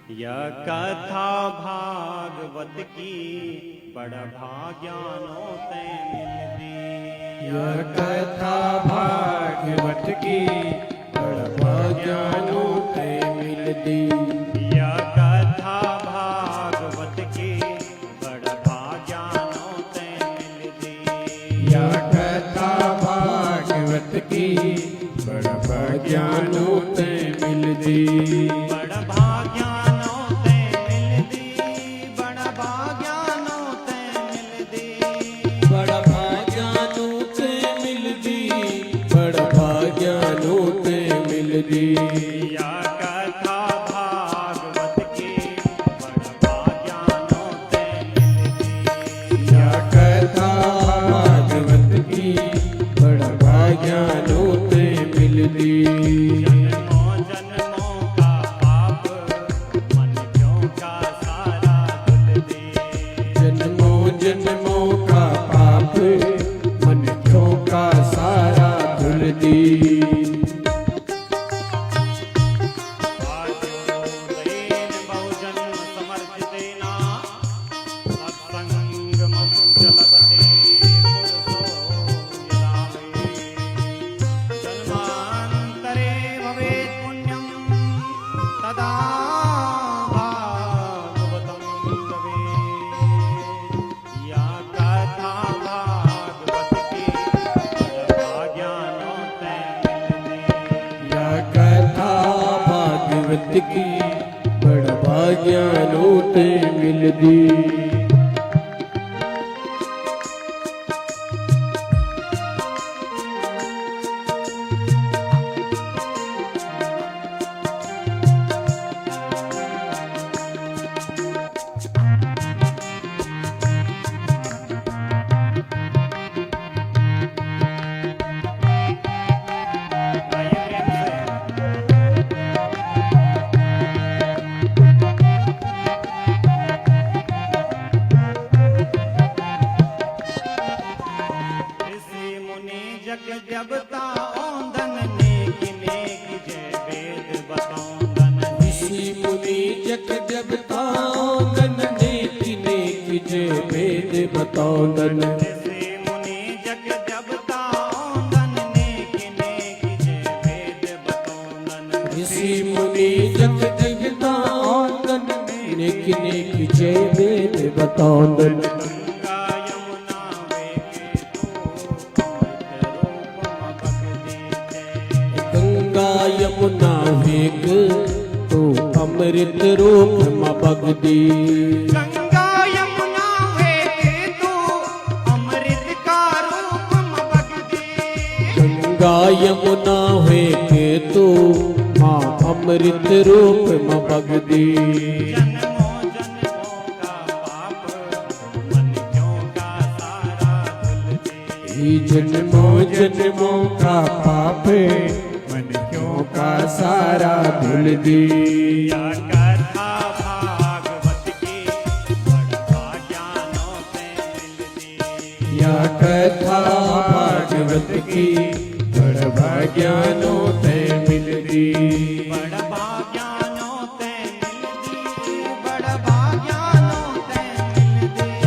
यह कथा भागवत की बड़ भाग्यानो ते मिलदी। यह कथा भागवत की बड़ भाग्यानो ते मिलदी। यह कथा भागवत की बड़ भाग्यानो ते मिलदी। यह कथा भागवत की बड़ भाग्यानो ते मिलदी। बड़ भाग्यानो ते मिलदी। बड़ भाग्यानो ते मिलदी। बड़ भाग्यानो ते मिलदी। बड़ भाग्यानो ते मिलदी। यह कथा भागवत की बड़ भाग्यानो ते मिलदी। यह कथा भागवत की बड़ भाग्यानो ते मिलदी। जन्मों जन्मों का पाप मन क्यों का सारा धुल दे। जन्मों जन्मों का पाप मन क्यों का सारा धुल दी। आयुर्वेद बहुजन्म समर्जितेना सत्संगमं च लभते पुरुषो यदावे। जन्मान्तरे भवेत् पुण्यं तदा भागवतं लभेत्। या कथा भागवत की बड़ भाग्यानो ते मिलदी। यह कथा भागवत की बड़ भाग्यानो ते मिलदी। आइए प्रेम से ऋषि मुनि जग देवता औंदन नेक नेक जय वेद बतौंदन। ऋषि मुनि जग देवता नेक नेक जय वेद बतौंदन। ऋषि मुनि जग देवता औंदन नेक नेक जय वेद बतौंदन। ऋषि मुनि जग देवता नेक नेक जय वेद बतौंदन। गंगा यमुना वेग तो अमृत रूप में बगदी। गंगा यमुना वेग तो अमृत का रूप में बगदी। गंगा यमुना वेग तो माँ अमृत रूप में बगदी। जन्मों जन्मों का पाप मन क्यों का सारा धुल दे। जन्मों जन्मों का पाप मन क्यों का सारा धुल दी। या कथा भागवत की बड़ भाग्यानो ते मिलदी। यह कथा भागवत की बड़ भाग्यानो ते मिलदी। बड़ भाग्यानो ते मिलदी। बड़ भाग्यानो ते मिलदी।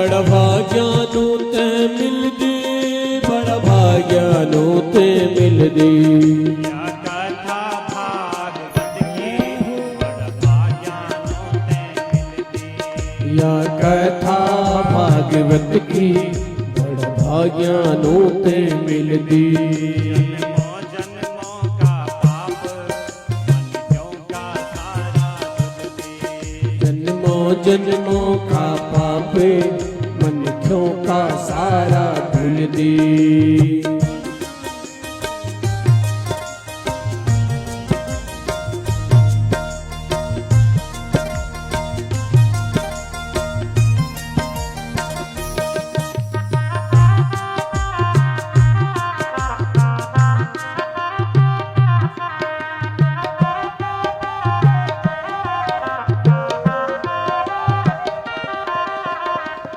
बड़ भाग्यानो ते मिलदी। बड़ भाग्यानो ते मिलदी। या कथा भागवत की बड़ भाग्यानो ते मिलदी। यह कथा भागवत की बड़ भाग्यानो ते मिलदी। जन्मों जन्मों का पाप मन क्यों का सारा धुल दे। जन्मों जन्मों का पाप मन क्यों का सारा धुल दी।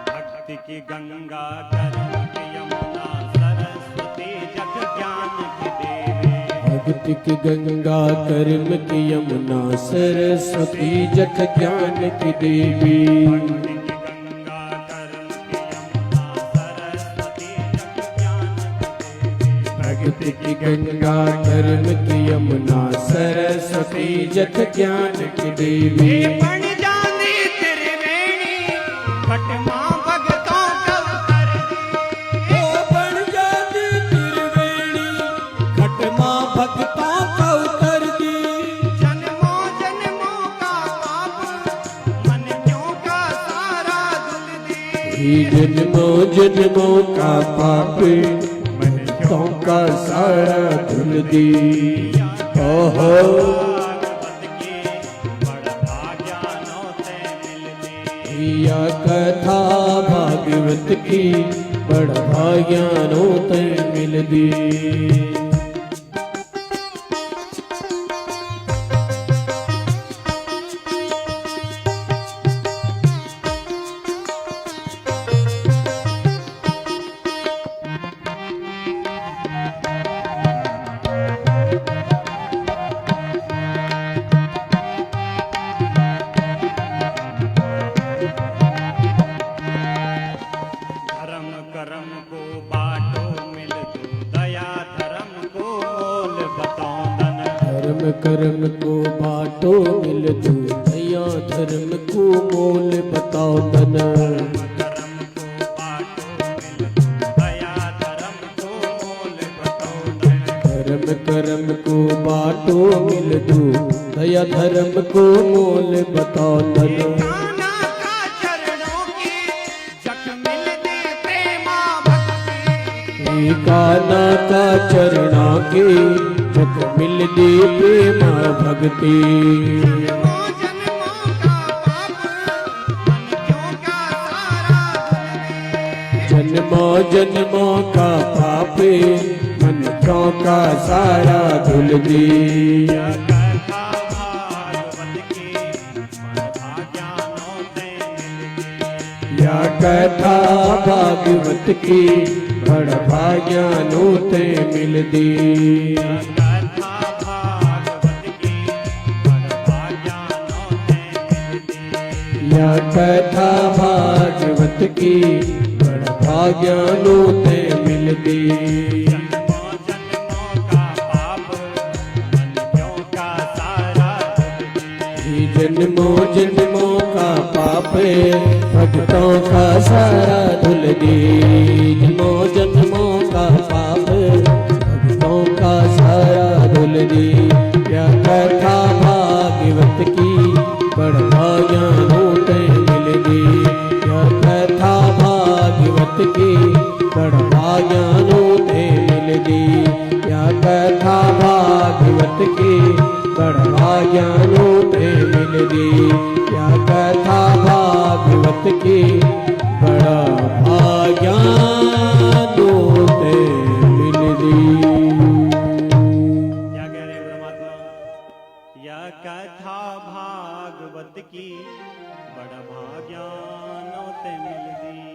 भक्ति की गंगा कर्म की यमुना सरस्वती भक्ति की गंगा कर्म की यमुना सरस्वती जठ ज्ञान की देवी गंगा कर्म की यमुना सरस्वती जग ज्ञान की देवी। भक्ति की गंगा कर्म की यमुना सरस्वती जठ ज्ञान की देवी बन जाती त्रिवेणी खटमा भगतों का कर दी। ओ बन जाती त्रिवेणी खटमा भक्तों का उतर दी जन्मों जन्मों का पाप मन क्यों का सारा धुल दी। जन्मों जन्मों का पाप मन क्यों का सारा धुल दी ओहो भागवत की बड़ भाग्यानों से मिलती। या कथा भागवत की बड़ भाग्यानों ते मिलदी धर्म कर्म को बाटो मिल दो दया धर्म को मोल बताओ धन। धर्म कर्म को बाटो मिल दो दया धर्म को मोल बताओ धन कर्म को बाटो मिल दो दया धर्म को मोल बताओ धन। धर्म कर्म को बाटो मिल दो दया धर्म को मोल बताओ धन कान्हा का चरणों की जग मिलती प्रेमा भक्ति। काना का चरणा के जग मिल दे प्रेमा भक्ति जन्मों जन्मों का पाप मन क्यों का सारा धुल दी। जन्मों जन्मों का पाप मन क्यों का सारा धुल दी कथा भागवत की बड़ भाग्यानों से मिलती। या कथा भागवत की बड़ भाग्यानों ते मिल दी कथा भागवत की बड़ भाग्यानों से मिलती। या कथा भागवत की बड़ भाग्यानों ते मिल दी जन्मों जन्मों का पाप मन क्यों का सारा धुल दी। जन्मों जन्मों का पाप भक्तों का सारा धुल दी जन्मों जन्मों का पाप भक्तों का सारा धुल दी या कथा भागवत की बड़ भाग्यानों ते मिल दी या कथा भागवत की बड़ भाग्यानों ते मिल दी या कथा भागवत की बड़ भाग्यानों ते मिल दी या कथा भागवत की बड़ा भाग्यानों ते मिल दी क्या कह रहे हैं परमात्मा? यह कथा भागवत की बड़ भाग्यानों ते मिल दी।